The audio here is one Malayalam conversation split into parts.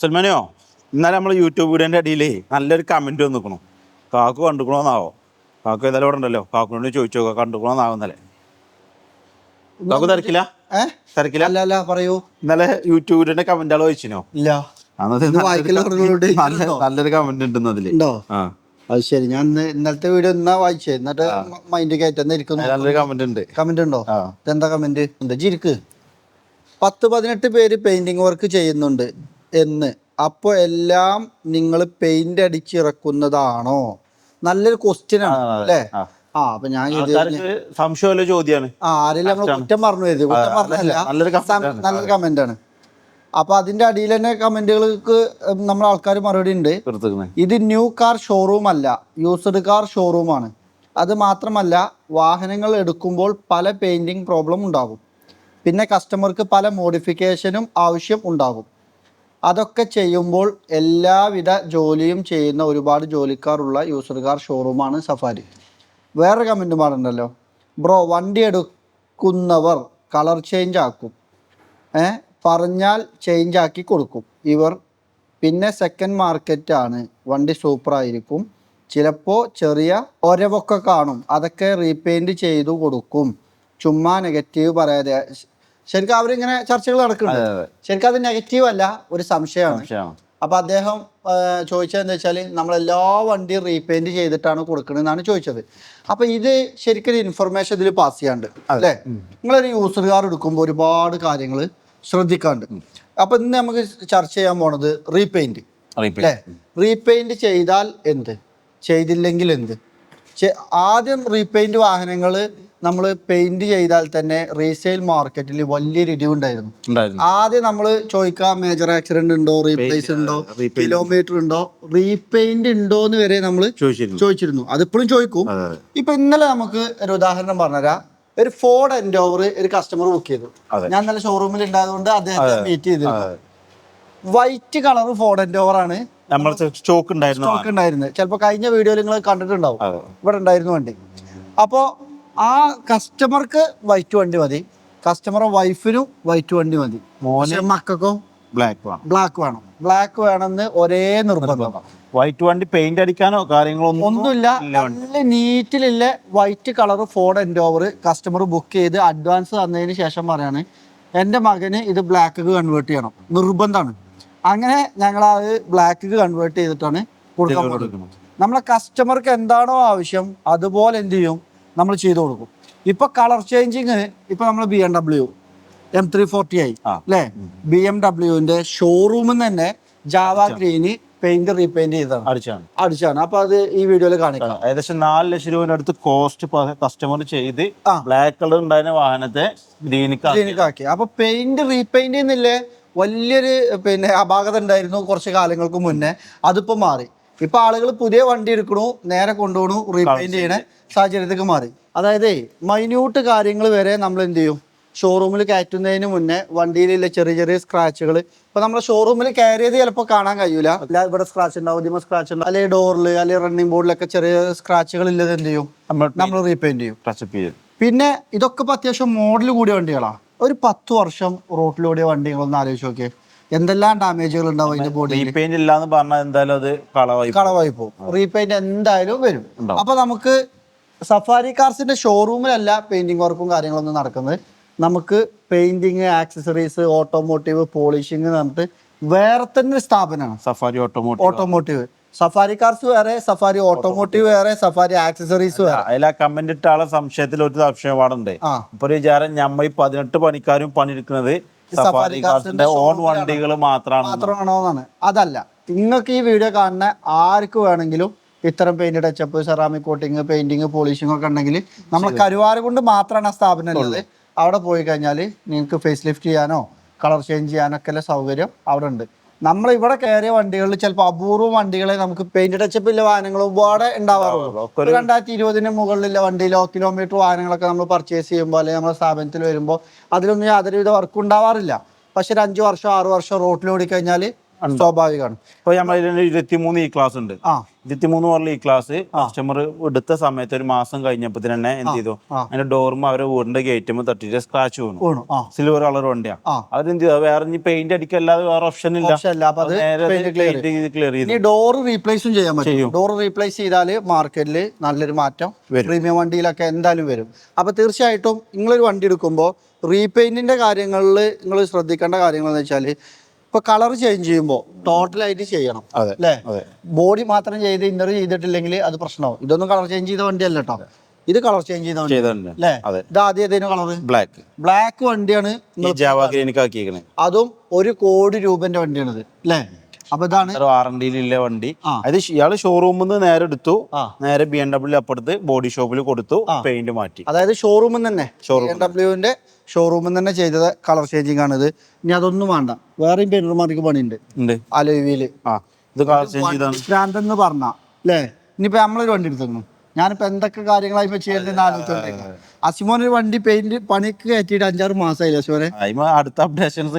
സൽമാനെയോ ഇന്നലെ നമ്മൾ യൂട്യൂബ് വീഡിയോൻ്റെ അടിയിലേ നല്ലൊരു കമൻറ്റ് വന്നിക്കണു. കാക്കു കണ്ടുക്കണോന്നാവോ? കാക്കു ഏതായാലും ഇവിടെ ഉണ്ടല്ലോ, കാക്കുനോട് ചോദിച്ചു നോക്കാം കണ്ടുക്കണോന്നാവുന്നല്ലേ. കാക്കു തിരക്കില്ല? തിരക്കില്ല അല്ല പറയൂ. ഇന്നലെ യൂട്യൂബ് വീഡിയോന്റെ കമന്റുകൾ വായിച്ചിനോ? ഇല്ല. നല്ലൊരു കമന്റ് ഉണ്ടെന്ന് അതില്. അത് ശരി, ഞാൻ ഇന്നലത്തെ വീഡിയോ എന്നാ വായിച്ചേ, എന്നിട്ട് മൈൻഡ് കയറ്റുന്ന നല്ലൊരു കമന്റ് ഉണ്ട്. കമന്റ് ഉണ്ടോ? എന്താ കമന്റ്? എന്താ ജിരിക്ക് 10-18 പേര് പെയിന്റിങ് വർക്ക് ചെയ്യുന്നുണ്ട് എന്ന്. അപ്പൊ എല്ലാം നിങ്ങൾ പെയിന്റ് അടിച്ചിറക്കുന്നതാണോ? നല്ലൊരു ക്വസ്റ്റ്യൻ ആണ് അല്ലേ? അപ്പൊ ഞാൻ സംശയമുള്ള ചോദ്യമാണ്. ആരെങ്കിലും നമ്മൾ കുറ്റം പറഞ്ഞു തരുത്, കുറ്റം പറഞ്ഞല്ല, നല്ലൊരു കമന്റ് ആണ്. അപ്പൊ അതിന്റെ അടിയിൽ തന്നെ കമന്റുകൾക്ക് നമ്മൾ ആൾക്കാർ മറുപടി ഉണ്ട്. ഇത് ന്യൂ കാർ ഷോറൂം അല്ല, യൂസ്ഡ് കാർ ഷോറൂമാണ്. അത് മാത്രമല്ല, വാഹനങ്ങൾ എടുക്കുമ്പോൾ പല പെയിന്റിങ് പ്രോബ്ലം ഉണ്ടാകും. പിന്നെ കസ്റ്റമർക്ക് പല മോഡിഫിക്കേഷനും ആവശ്യം ഉണ്ടാകും. അതൊക്കെ ചെയ്യുമ്പോൾ എല്ലാവിധ ജോലിയും ചെയ്യുന്ന ഒരുപാട് ജോലിക്കാരുള്ള യൂസ്ഡ് കാർ ഷോറൂമാണ് സഫാരി. വേറെ കമൻറ്റ് പാടുണ്ടല്ലോ, ബ്രോ വണ്ടി എടുക്കുന്നവർ കളർ ചേഞ്ച് ആക്കും, പറഞ്ഞാൽ ചേഞ്ച് ആക്കി കൊടുക്കും ഇവർ. പിന്നെ സെക്കൻഡ് മാർക്കറ്റാണ്, വണ്ടി സൂപ്പറായിരിക്കും, ചിലപ്പോൾ ചെറിയ ഒരവൊക്കെ കാണും, അതൊക്കെ റീപെയിൻറ്റ് ചെയ്തു കൊടുക്കും. ചുമ്മാ നെഗറ്റീവ് പറയാതെ. ശരിക്കും അവരിങ്ങനെ ചർച്ചകൾ നടക്കുന്നുണ്ട്. ശരിക്കും അത് നെഗറ്റീവ് അല്ല, ഒരു സംശയമാണ്. അപ്പൊ അദ്ദേഹം ചോദിച്ചത് എന്താ വെച്ചാൽ, നമ്മളെല്ലാ വണ്ടിയും റീപെയിന്റ് ചെയ്തിട്ടാണ് കൊടുക്കണെന്നാണ് ചോദിച്ചത്. അപ്പൊ ഇത് ശരിക്കും ഇൻഫർമേഷൻ ഇതിൽ പാസ് ചെയ്യാണ്ട് അല്ലേ? നിങ്ങളൊരു യൂസർ കാർ എടുക്കുമ്പോൾ ഒരുപാട് കാര്യങ്ങൾ ശ്രദ്ധിക്കാണ്ട്. അപ്പൊ ഇന്ന് നമുക്ക് ചർച്ച ചെയ്യാൻ പോണത് റീപെയിന്റ് അല്ലേ? റീപെയിന്റ് ചെയ്താൽ എന്ത്, ചെയ്തില്ലെങ്കിൽ എന്ത്? ആദ്യം റീപെയിന്റ് വാഹനങ്ങൾ നമ്മൾ പെയിന്റ് ചെയ്താൽ തന്നെ റീസെയിൽ മാർക്കറ്റിൽ വലിയൊരു ഇടിവുണ്ടായിരുന്നു. ആദ്യം നമ്മൾ ചോദിക്കാം, മേജർ ആക്സിഡന്റ് ഉണ്ടോ, റീപ്ലേസ് ഉണ്ടോ, കിലോമീറ്റർ ഉണ്ടോ, റീപെയിന്റ് ഉണ്ടോ എന്ന് വരെ നമ്മൾ ചോദിച്ചിരുന്നു. അതിപ്പോഴും ചോദിക്കും. ഇപ്പൊ ഇന്നലെ നമുക്ക് ഒരു ഉദാഹരണം പറഞ്ഞുതരാം. ഒരു ഫോർഡ് എൻഡോവർ ഒരു കസ്റ്റമർ ബുക്ക് ചെയ്തു. ഞാൻ ഇന്നലെ ഷോറൂമിൽ ഉണ്ടായതുകൊണ്ട് അദ്ദേഹത്തെ മീറ്റ് ചെയ്തിരുന്നു. വൈറ്റ് കളർ ഫോർഡ് എൻഡോവർ ആണ് സ്റ്റോക്ക് ഉണ്ടായിരുന്നത്. ചിലപ്പോൾ കഴിഞ്ഞ വീഡിയോയിൽ നിങ്ങൾ കണ്ടിട്ടുണ്ടാവും, ഇവിടെ ഉണ്ടായിരുന്നു വണ്ടി. അപ്പോൾ ആ കസ്റ്റമർക്ക് വൈറ്റ് വണ്ടി മതി, കസ്റ്റമറെ വൈഫിനും വൈറ്റ് വണ്ടി മതി, മക്കൾക്കോ ബ്ലാക്ക് വേണം. ബ്ലാക്ക് വേണമെന്ന് ഒരേ നിർബന്ധം. വൈറ്റ് വണ്ടി പെയിന്റ് അടിക്കാനോ കാര്യങ്ങളോ ഒന്നുമില്ല. നല്ല നീറ്റിലുള്ള white colour Ford Endeavour customer book ചെയ്ത് അഡ്വാൻസ് തന്നതിന് ശേഷം പറയാണ്, എൻ്റെ മകന് ഇത് ബ്ലാക്ക് കൺവേർട്ട് ചെയ്യണം, നിർബന്ധമാണ്. അങ്ങനെ ഞങ്ങൾ അത് ബ്ലാക്ക് കൺവേർട്ട് ചെയ്തിട്ടാണ് കൊടുക്കാൻ കൊടുക്കുന്നത്. നമ്മളെ കസ്റ്റമർക്ക് എന്താണോ ആവശ്യം അതുപോലെ എന്ത് ചെയ്യും, നമ്മൾ ചെയ്തു കൊടുക്കും. ഇപ്പൊ കളർ ചേഞ്ചിങ്, ഇപ്പൊ നമ്മൾ BMW M340i അല്ലേ, BMWന്റെ ഷോറൂമിൽ തന്നെ ജാവ ഗ്രീന് പെയിന്റ് റീപെയിന്റ് ചെയ്താണ് അടിച്ചാണ്. അപ്പൊ അത് ഈ വീഡിയോയിൽ കാണിക്കാം. ഏകദേശം 4 ലക്ഷം രൂപയുടെ അടുത്ത് കോസ്റ്റ് കസ്റ്റമർ ചെയ്ത് ബ്ലാക്ക് കളർ ഉണ്ടായിരുന്ന വാഹനത്തെ ഗ്രീനിക്കാക്കി. അപ്പൊ പെയിന്റ് റീപെയിന്റ് ചെയ്യുന്നില്ലേ, വലിയൊരു അപാകത ഉണ്ടായിരുന്നു കുറച്ച് കാലങ്ങൾക്ക് മുന്നേ. അതിപ്പോ മാറി. ഇപ്പൊ ആളുകൾ പുതിയ വണ്ടി എടുക്കണു, നേരെ കൊണ്ടുപോകണു, റീപെയിന്റ് ചെയ്യണ സാഹചര്യത്തേക്ക് മാറി. അതായത് മൈന്യൂട്ട് കാര്യങ്ങൾ വരെ നമ്മൾ എന്ത് ചെയ്യും, ഷോറൂമിൽ കയറ്റുന്നതിന് മുന്നേ വണ്ടിയിലുള്ള ചെറിയ ചെറിയ സ്ക്രാച്ചുകൾ ഇപ്പൊ നമ്മളെ ഷോറൂമിൽ കയറിയത് ചിലപ്പോൾ കാണാൻ കഴിയൂല. അല്ല, ഇവിടെ സ്ക്രാച്ച് ഉണ്ടാവും, ഇതിമ സ്ക്രാച്ച് ഉണ്ടാവും, അല്ലെങ്കിൽ ഡോറിൽ അല്ലെങ്കിൽ റണ്ണിങ് ബോർഡിലൊക്കെ ചെറിയ സ്ക്രാച്ചുകൾ ഇല്ലത് എന്ത് ചെയ്യും, നമ്മൾ റീപെയിന്റ് ചെയ്യും. പിന്നെ ഇതൊക്കെ ഇപ്പൊ അത്യാവശ്യം മോഡൽ കൂടിയ വണ്ടികളാണ്. ഒരു 10 വർഷം റോട്ടിലൂടിയ വണ്ടികളൊന്ന് ആലോചിച്ച് നോക്കിയേ, എന്തെല്ലാം ഡാമേജുകൾ ഉണ്ടാവും അതിന്റെ ബോഡി. റീപെയിന്റ് ഇല്ലാന്ന് പറഞ്ഞാൽ എന്തായാലും അത് കളവായി പോകും. റീപെയിന്റ് എന്തായാലും വരും. അപ്പൊ നമുക്ക് സഫാരി കാർസിന്റെ ഷോറൂമിലല്ല പെയിന്റിങ് വർക്കും കാര്യങ്ങളൊന്നും നടക്കുന്നത്. നമുക്ക് പെയിന്റിങ്, ആക്സസറീസ്, ഓട്ടോമോട്ടീവ്, പോളിഷിങ് പറഞ്ഞിട്ട് വേറെ തന്നെ സ്ഥാപനമാണ് സഫാരി ഓട്ടോമോട്ടീവ്. സഫാരി കാർസ് വേറെ, സഫാരി ഓട്ടോമോട്ടീവ് വേറെ, സഫാരി ആക്സസറീസ് വേറെ. അതിൽ ആ കമന്റ് ഇട്ട ആളെ സംശയത്തിൽ ഒരു സംശയപാടുണ്ട്. ഇപ്പൊ ഒരു വിചാരം ഞമ്മ 18 പണിക്കാരും പണിയെടുക്കുന്നത് സഫാരി കാർസിന്റെ ഓൺ വണ്ടികൾ മാത്രമാണോന്നാണ്. അതല്ല, നിങ്ങൾക്ക് ഈ വീഡിയോ കാണുന്ന ആർക്ക് വേണമെങ്കിലും ഇത്തരം paint touch up, ceramic coating, painting, polishing ഒക്കെ ഉണ്ടെങ്കിൽ നമ്മൾ കരുവാരക്കുണ്ട് മാത്രമാണ് ആ സ്ഥാപനം ഉള്ളത്. അവിടെ പോയി കഴിഞ്ഞാൽ നിങ്ങൾക്ക് ഫേസ് ലിഫ്റ്റ് ചെയ്യാനോ കളർ ചേഞ്ച് ചെയ്യാനൊക്കെ ഉള്ള സൗകര്യം അവിടെ ഉണ്ട്. നമ്മൾ ഇവിടെ കയറിയ വണ്ടികളിൽ ചിലപ്പോൾ അപൂർവം വണ്ടികളെ നമുക്ക് പെയിന്റ് ടച്ചപ്പ് ഇല്ല വാഹനങ്ങൾ ഒരുപാട് ഉണ്ടാവാറുള്ളൂ. 2020 മുകളിലുള്ള വണ്ടിയിലോ കിലോമീറ്റർ വാഹനങ്ങളൊക്കെ നമ്മൾ പർച്ചേസ് ചെയ്യുമ്പോൾ അല്ലെങ്കിൽ നമ്മുടെ സ്ഥാപനത്തിൽ വരുമ്പോൾ അതിലൊന്നും യാതൊരുവിധ വർക്ക് ഉണ്ടാവാറില്ല. പക്ഷെ ഒരു 5 വർഷം 6 വർഷം റോട്ടിലോടി കഴിഞ്ഞാൽ സ്വാഭാവികമാണ്. ഇപ്പൊ നമ്മൾ 23 ഈ ക്ലാസ് ഉണ്ട്. 23 പറഞ്ഞ ഈ ക്ലാസ് കസ്റ്റമർ എടുത്ത സമയത്ത് ഒരു മാസം കഴിഞ്ഞപ്പോ തന്നെ എന്ത് ചെയ്തു, അതിന്റെ ഡോർമ അവരെ വീടിന്റെ ഗേറ്റുമ്പോൾ തട്ടിട്ട് സ്ക്രാച്ച് വീണു. സിൽവർ കളർ വണ്ടിയാ. അവരെന്ത് ചെയ്തു, വേറെ പെയിന്റ് അടിക്കല്ലാതെ വേറെ ഓപ്ഷൻ ഇല്ല. ക്ലിയർ ചെയ്തു. ഡോർ റീപ്ലേസും ചെയ്യാൻ പറ്റും. ഡോർ റീപ്ലേസ് ചെയ്താല് മാർക്കറ്റിൽ നല്ലൊരു മാറ്റം പ്രീമിയം വണ്ടിയിലൊക്കെ എന്തായാലും വരും. അപ്പൊ തീർച്ചയായിട്ടും നിങ്ങളൊരു വണ്ടി എടുക്കുമ്പോൾ റീപെയിന്റിന്റെ കാര്യങ്ങളിൽ നിങ്ങൾ ശ്രദ്ധിക്കേണ്ട കാര്യങ്ങൾ എന്ന് വെച്ചാൽ, ഇപ്പൊ കളർ ചേഞ്ച് ചെയ്യുമ്പോൾ ടോട്ടലായിട്ട് ചെയ്യണം അല്ലേ. ബോഡി മാത്രം ചെയ്ത് ഇന്നർ ചെയ്തിട്ടില്ലെങ്കിൽ അത് പ്രശ്നമാവും. ഇതൊന്നും കളർ ചേഞ്ച് ചെയ്ത വണ്ടിയല്ല കേട്ടോ, ഇത് കളർ ചേഞ്ച് ചെയ്ത വണ്ടി അല്ലേ. ഇത് ആദ്യം ഏതേലും കളർ ബ്ലാക്ക് വണ്ടിയാണ്, അതും 1 കോടി രൂപന്റെ വണ്ടിയാണിത് അല്ലേ. അപ്പൊ ഇതാണ് വാറണ്ടിയിലുള്ള വണ്ടി. അത് ഇയാള് ഷോറൂമിൽ നിന്ന് നേരെ എടുത്തു, നേരെ BMW അപ്പുറത്ത് ബോഡി ഷോപ്പിൽ കൊടുത്തു, പെയിന്റ് മാറ്റി. അതായത് ഷോറൂമിൽ തന്നെ BMW ഷോറൂമിൽ തന്നെ ചെയ്തത് കളർ ചേഞ്ചിങ് ആണിത്. ഇനി അതൊന്നും വേണ്ട, വേറെയും പെയിന്റർമാർക്ക് പണിയുണ്ട് അലോയില്. ഭ്രാന്തെന്ന് പറഞ്ഞ അല്ലേ. ഇനിയിപ്പോ നമ്മളൊരു വണ്ടി എടുത്തു, ഞാനിപ്പോ എന്തൊക്കെ കാര്യങ്ങളായി ചെയ്യുന്നതെന്ന് ആലോചിച്ചോണ്ടിരിക്കുന്നത്. അസിമോനൊരു വണ്ടി പെയിന്റ് പണിക്ക് കയറ്റിയിട്ട് 5-6 മാസമായില്ല അസിമോനെ. അടുത്ത അപ്ഡേഷൻസ്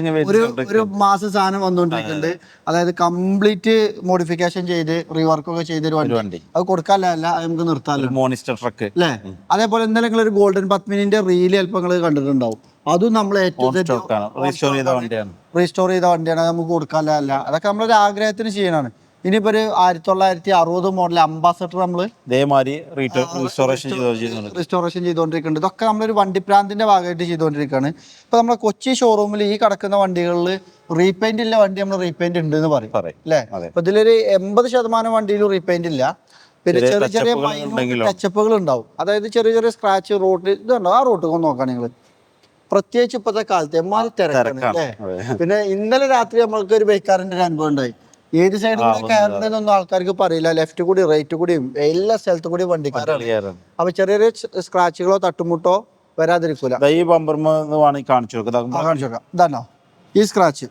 ഒരു മാസം സാധനം വന്നുകൊണ്ടിരിക്കുന്നുണ്ട്. അതായത് കംപ്ലീറ്റ് മോഡിഫിക്കേഷൻ ചെയ്ത് റീവർക്ക് ഒക്കെ ചെയ്തൊരു വണ്ടി. അത് കൊടുക്കാനല്ല, നമുക്ക് നിർത്താമല്ലോ മോണിസ്റ്റർ ട്രക്ക് അല്ലേ. അതേപോലെ എന്തായാലും നിങ്ങൾ ഒരു ഗോൾഡൻ പത്മിനിന്റെ റീല് ചിലപ്പോൾ നിങ്ങൾ കണ്ടിട്ടുണ്ടാവും. അതും നമ്മൾ റീസ്റ്റോർ ചെയ്ത വണ്ടിയാണ്, നമുക്ക് കൊടുക്കാനല്ല. അതൊക്കെ നമ്മളൊരു ആഗ്രഹത്തിന് ചെയ്യണതാണ്. ഇനിയിപ്പോ ഒരു 1960 മോഡൽ അംബാസഡർ നമ്മള് റിസ്റ്റോറേഷൻ ചെയ്തുകൊണ്ടിരിക്കുന്നുണ്ട്. ഇതൊക്കെ നമ്മളൊരു വണ്ടിപ്രാന്തിന്റെ ഭാഗമായിട്ട് ചെയ്തുകൊണ്ടിരിക്കുകയാണ്. ഇപ്പൊ നമ്മളെ കൊച്ചി ഷോറൂമിൽ ഈ കിടക്കുന്ന വണ്ടികളിൽ റീപെയിന്റ് ഇല്ല വണ്ടി നമ്മൾ റീപെയിന്റ് ഉണ്ട് എന്ന് പറയും അല്ലേ. അപ്പൊ ഇതിലൊരു 80% വണ്ടിയിലും റീപെയിന്റ് ഇല്ല. പിന്നെ ചെറിയ ചെറിയ ടച്ചപ്പുകൾ ഉണ്ടാവും. അതായത് ചെറിയ ചെറിയ സ്ക്രാച്ച് റോഡ് ഇതുണ്ടോ, ആ റോഡ് ഒന്ന് നോക്കാം നിങ്ങൾ. പ്രത്യേകിച്ച് ഇപ്പോഴത്തെ കാലത്ത് എമ്മാരി തിരക്കാണ് അല്ലേ. പിന്നെ ഇന്നലെ രാത്രി നമ്മൾക്ക് ഒരു ബൈക്കാരന്റെ ഒരു അനുഭവം ഉണ്ടായി. ഏത് സൈഡിൽ കൂടെ കയറുന്നതെന്നൊന്നും ആൾക്കാർക്ക് പറയില്ല. ലെഫ്റ്റ് കൂടി റൈറ്റ് കൂടിയും എല്ലാ സ്ഥലത്തു കൂടി വണ്ടിക്കാരാണ്. അപ്പൊ ചെറിയ ചെറിയ സ്ക്രാച്ചുകളോ തട്ടുമുട്ടോ വരാതിരിക്കൂല. കാണിച്ചു നോക്കാം. ഇതാണോ ഈ സ്ക്രാച്ച്?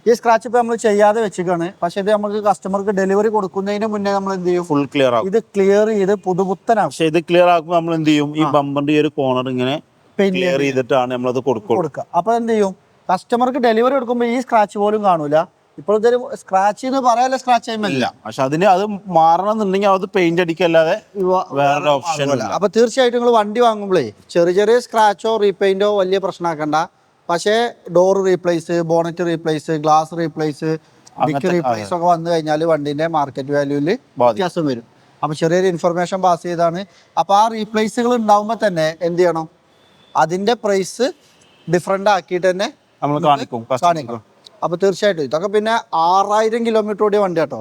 ഈ സ്ക്രാച്ച് ഇപ്പൊ നമ്മൾ ചെയ്യാതെ വെച്ചിട്ടാണ്. പക്ഷെ ഇത് നമുക്ക് കസ്റ്റമർക്ക് ഡെലിവറി കൊടുക്കുന്നതിന് മുന്നേ നമ്മൾ എന്ത് ചെയ്യും, ഫുൾ ക്ലിയർ ആക്കും. ഇത് ക്ലിയർ ചെയ്ത് പുതുപുത്തനാവും. പക്ഷെ ഇത് ക്ലിയർ ആക്കുമ്പോൾ നമ്മൾ എന്ത് ചെയ്യും, ഈ ബമ്പറിന്റെ ഒരു കോർണർ ഇങ്ങനെ ക്ലിയർ ചെയ്തിട്ടാണ് നമ്മളത് കൊടുക്കുക. അപ്പൊ എന്ത് ചെയ്യും, കസ്റ്റമർക്ക് ഡെലിവറി കൊടുക്കുമ്പോൾ ഈ സ്ക്രാച്ച് പോലും കാണൂല. ഇപ്പോഴത്തെ സ്ക്രാച്ച് എന്ന് പറയാനുള്ള സ്ക്രാച്ച് ഇല്ല. പക്ഷെ അതിന് അത് മാറണമെന്നുണ്ടെങ്കിൽ അത് പെയിന്റ് അടിക്കല്ലാതെ വേറെ ഓപ്ഷൻ ഇല്ല. അപ്പൊ തീർച്ചയായിട്ടും നിങ്ങൾ വണ്ടി വാങ്ങുമ്പോഴേ ചെറിയ ചെറിയ സ്ക്രാച്ചോ റീപെയിന്റോ വലിയ പ്രശ്നമാക്കണ്ട. പക്ഷേ door replace, bonnet replace, glass replace, dickey replace ഒക്കെ വന്നു കഴിഞ്ഞാൽ വണ്ടിന്റെ മാർക്കറ്റ് വാല്യൂവിൽ വ്യത്യാസം വരും. അപ്പൊ ചെറിയൊരു ഇൻഫർമേഷൻ പാസ് ചെയ്താണ്. അപ്പൊ ആ റീപ്ലേസുകൾ ഉണ്ടാവുമ്പോൾ തന്നെ എന്ത് ചെയ്യണം, അതിന്റെ പ്രൈസ് ഡിഫറെന്റ് ആക്കിയിട്ട് തന്നെ നമ്മൾ കാണിക്കും. അപ്പൊ തീർച്ചയായിട്ടും ഇതൊക്കെ പിന്നെ 6000 കിലോമീറ്റർ ഓടിയ വണ്ടി കേട്ടോ.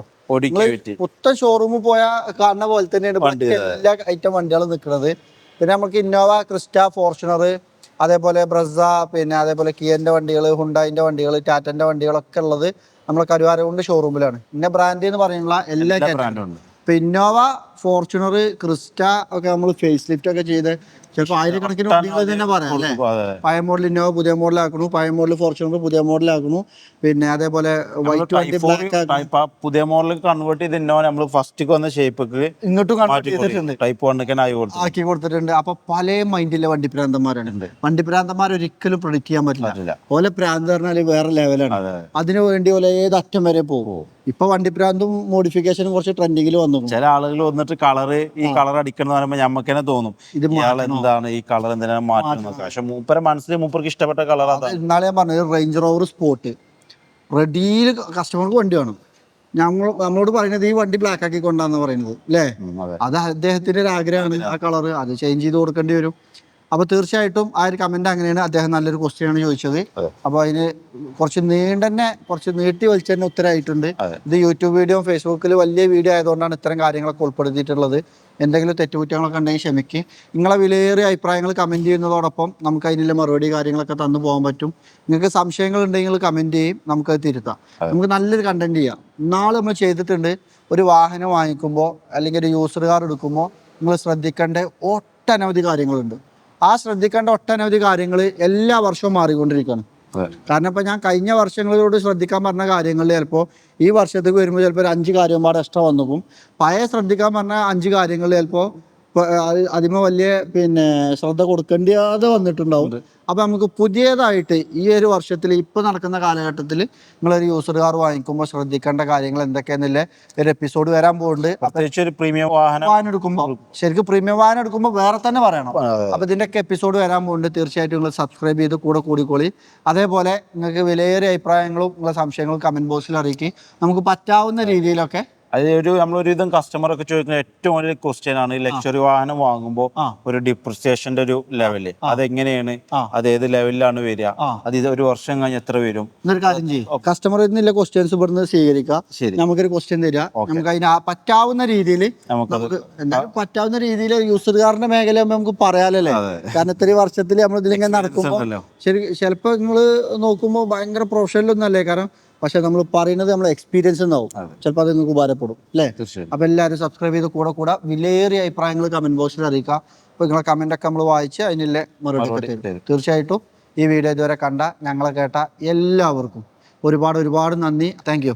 പുത്തൻ ഷോറൂമിൽ പോയാൽ കാണുന്ന പോലെ തന്നെയാണ് എല്ലാ ഐറ്റം വണ്ടികളും നിൽക്കുന്നത്. പിന്നെ നമുക്ക് ഇന്നോവ, ക്രിസ്റ്റ, ഫോർച്യൂണർ, അതേപോലെ ബ്രസ, പിന്നെ അതേപോലെ കിയന്റെ വണ്ടികൾ, ഹുണ്ടായിന്റെ വണ്ടികൾ, ടാറ്റന്റെ വണ്ടികളൊക്കെ ഉള്ളത് നമ്മളെ കരുവാരകുണ്ട് ഷോറൂമിലാണ്. പിന്നെ ബ്രാൻഡ് എന്ന് പറയുന്ന എല്ലാ ബ്രാൻഡും. ഇപ്പൊ ഇന്നോവ, ഫോർച്യൂണർ, ക്രിസ്റ്റ ഒക്കെ നമ്മൾ ഫേസ് ലിഫ്റ്റ് ഒക്കെ ചെയ്ത് ചിലപ്പോൾ 1000-കണക്കിന് വണ്ടികൾ തന്നെ പറയാം അല്ലേ. പഴയ മോഡൽ ഇന്നോവ പുതിയ മോഡലാക്കണു, പഴയ മോഡൽ ഫോർച്യൂണർ പുതിയ മോഡലാക്കണു. പിന്നെ അതേപോലെ വൈറ്റ് വണ്ടി പുതിയ മോഡൽ കൺവേർട്ട് ചെയ്ത് ഇന്നോവ നമ്മൾ ഫസ്റ്റ് വന്ന ഷേപ്പൊക്കെ ഇങ്ങോട്ടും കൺവേർട്ട് ചെയ്തിട്ടുണ്ട്, ആക്കി കൊടുത്തിട്ടുണ്ട്. അപ്പൊ പല മൈൻഡിലെ വണ്ടിപ്രാന്തന്മാരാണ്. വണ്ടിപ്രാന്തന്മാർ ഒരിക്കലും പ്രൊഡിക്ട് ചെയ്യാൻ പറ്റില്ല. ഓലെ പ്രാന്ത് പറഞ്ഞാൽ വേറെ ലെവലാണ്. അതിനു വേണ്ടി ഓലെ ഏത് അറ്റം വരെ പോകും. ഇപ്പൊ വണ്ടിപ്രാന്തും മോഡിഫിക്കേഷനും കുറച്ച് ട്രെൻഡിങ്ങിൽ വന്നു. ചില ആളുകൾ വന്നിട്ട് കളറ് ഈ കളർ അടിക്കണം എന്ന് പറയുമ്പോൾ നമുക്ക് തന്നെ തോന്നും എന്താണ് ഈ കളർ എന്തിനാണ് മാറ്റുന്നത്. പക്ഷെ മൂപ്പരെ മനസ്സിൽ മൂപ്പർക്ക് ഇഷ്ടപ്പെട്ട കളർ അതാണ്. ഇന്നാളെ ഞാൻ പറഞ്ഞത് റേഞ്ച് റോവർ സ്പോർട്ട് റെഡിയിൽ കസ്റ്റമർക്ക് വണ്ടി വേണം. നമ്മളോട് പറയുന്നത് ഈ വണ്ടി ബ്ലാക്ക് ആക്കി കൊണ്ടാന്ന് പറയുന്നത് അല്ലേ. അത് അദ്ദേഹത്തിന്റെ ഒരു ആഗ്രഹമാണ്. ആ കളർ അത് ചേഞ്ച് ചെയ്ത് കൊടുക്കേണ്ടി വരും. അപ്പോൾ തീർച്ചയായിട്ടും ആ ഒരു കമന്റ് അങ്ങനെയാണ്. അദ്ദേഹം നല്ലൊരു ക്വസ്റ്റ്യൻ ആണ് ചോദിച്ചത്. അപ്പോൾ അതിന് കുറച്ച് നീട്ടി വലിച്ചു തന്നെ ഉത്തരമായിട്ടുണ്ട്. ഇത് യൂട്യൂബ് വീഡിയോ ഫേസ്ബുക്കിൽ വലിയ വീഡിയോ ആയതുകൊണ്ടാണ് ഇത്തരം കാര്യങ്ങളൊക്കെ ഉൾപ്പെടുത്തിയിട്ടുള്ളത്. എന്തെങ്കിലും തെറ്റുകുറ്റങ്ങളൊക്കെ ഉണ്ടെങ്കിൽ ക്ഷമിക്ക്. നിങ്ങളെ വിലയേറിയ അഭിപ്രായങ്ങൾ കമന്റ് ചെയ്യുന്നതോടൊപ്പം നമുക്ക് അതിനുള്ള മറുപടി കാര്യങ്ങളൊക്കെ തന്നു പോകാൻ പറ്റും. നിങ്ങൾക്ക് സംശയങ്ങൾ ഉണ്ടെങ്കിൽ കമന്റ് ചെയ്യും, നമുക്കത് തിരുത്താം. നമുക്ക് നല്ലൊരു കണ്ടന്റ് ചെയ്യാം. നാളെ നമ്മൾ ചെയ്തിട്ടുണ്ട്, ഒരു വാഹനം വാങ്ങിക്കുമ്പോൾ അല്ലെങ്കിൽ ഒരു യൂസർ കാർ എടുക്കുമ്പോൾ നിങ്ങൾ ശ്രദ്ധിക്കേണ്ട ഒട്ടനവധി കാര്യങ്ങളുണ്ട്. ആ ശ്രദ്ധിക്കേണ്ട ഒട്ടനവധി കാര്യങ്ങൾ എല്ലാ വർഷവും മാറിക്കൊണ്ടിരിക്കുകയാണ്. കാരണം ഇപ്പൊ ഞാൻ കഴിഞ്ഞ വർഷങ്ങളോട് ശ്രദ്ധിക്കാൻ പറഞ്ഞ കാര്യങ്ങളിൽ ചിലപ്പോൾ ഈ വർഷത്തേക്ക് വരുമ്പോൾ ചിലപ്പോൾ ഒരു 5 കാര്യം പാടെ എക്സ്ട്രാ വന്നിക്കും. പഴയ ശ്രദ്ധിക്കാൻ പറഞ്ഞ 5 കാര്യങ്ങൾ ചിലപ്പോൾ അതിമ വലിയ ശ്രദ്ധ കൊടുക്കേണ്ടാതെ വന്നിട്ടുണ്ടാവും. അപ്പോൾ നമുക്ക് പുതിയതായിട്ട് ഈ ഒരു വർഷത്തിൽ ഇപ്പോൾ നടക്കുന്ന കാലഘട്ടത്തിൽ നിങ്ങളൊരു യൂസർ കാർ വാങ്ങിക്കുമ്പോൾ ശ്രദ്ധിക്കേണ്ട കാര്യങ്ങൾ എന്തൊക്കെയാണെന്നില്ല ഒരു എപ്പിസോഡ് വരാൻ പോകുന്നുണ്ട്. പ്രത്യേകിച്ച് ഒരു പ്രീമിയം വാഹനം എടുക്കുമ്പോൾ ശരിക്കും പ്രീമിയം വാഹനം എടുക്കുമ്പോൾ വേറെ തന്നെ പറയണം. അപ്പോൾ ഇതിൻ്റെയൊക്കെ എപ്പിസോഡ് വരാൻ പോകുന്നുണ്ട്. തീർച്ചയായിട്ടും നിങ്ങൾ സബ്സ്ക്രൈബ് ചെയ്ത് കൂടിക്കോളി. അതേപോലെ നിങ്ങൾക്ക് വിലയേറിയ അഭിപ്രായങ്ങളും നിങ്ങളുടെ സംശയങ്ങളും കമൻറ്റ് ബോക്സിൽ അറിയിക്കും. നമുക്ക് പറ്റാവുന്ന രീതിയിലൊക്കെ അത് നമ്മളൊരുവിധം കസ്റ്റമറൊക്കെ ചോദിക്കുന്ന ഏറ്റവും വലിയ ക്വസ്റ്റ്യൻ ആണ്. ലക്ഷറി വാഹനം വാങ്ങുമ്പോൾ ഒരു ഡിപ്രിസിയേഷന്റെ ഒരു ലെവല് അതെങ്ങനെയാണ്, അത് ഏത് ലെവലിലാണ് വരിക, അത് ഇത് ഒരു വർഷം കഴിഞ്ഞ് എത്ര വരും? എന്നൊരു കാര്യം ചെയ്യും. കസ്റ്റമറിൽ നിന്നുള്ള ക്വസ്റ്റ്യൻസ് ഇവിടുന്ന് സ്വീകരിക്കുക. നമുക്കൊരു ക്വസ്റ്റ്യൻ തരിക, നമുക്ക് അതിന് പറ്റാവുന്ന രീതിയിൽ പറ്റാവുന്ന രീതിയിൽ യൂസർ കാറിന്റെ മേഖല നമുക്ക് പറയാലല്ലേ. കാരണം ഇത്രയും വർഷത്തിൽ നമ്മൾ ഇതിലിങ്ങനെ നടക്കുമ്പോൾ ശരി ചിലപ്പോൾ നിങ്ങൾ നോക്കുമ്പോൾ ഭയങ്കര പ്രൊഫഷണലൊന്നും അല്ലേ, കാരണം പക്ഷെ നമ്മൾ പറയുന്നത് നമ്മളെ എക്സ്പീരിയൻസ് ഉണ്ടാവും. ചിലപ്പോൾ അത് നിങ്ങൾക്ക് ഉപകാരപ്പെടും അല്ലേ. അപ്പോൾ എല്ലാവരും സബ്സ്ക്രൈബ് ചെയ്ത് കൂടെ വിലയേറിയ അഭിപ്രായങ്ങൾ കമന്റ് ബോക്സിൽ അറിയിക്കുക. അപ്പോൾ നിങ്ങളെ കമൻ്റൊക്കെ നമ്മൾ വായിച്ച് അതിനുള്ള മറുപടി തരും. തീർച്ചയായിട്ടും ഈ വീഡിയോ ഇതുവരെ കണ്ട ഞങ്ങളെ കേട്ട എല്ലാവർക്കും ഒരുപാട് നന്ദി. Thank you.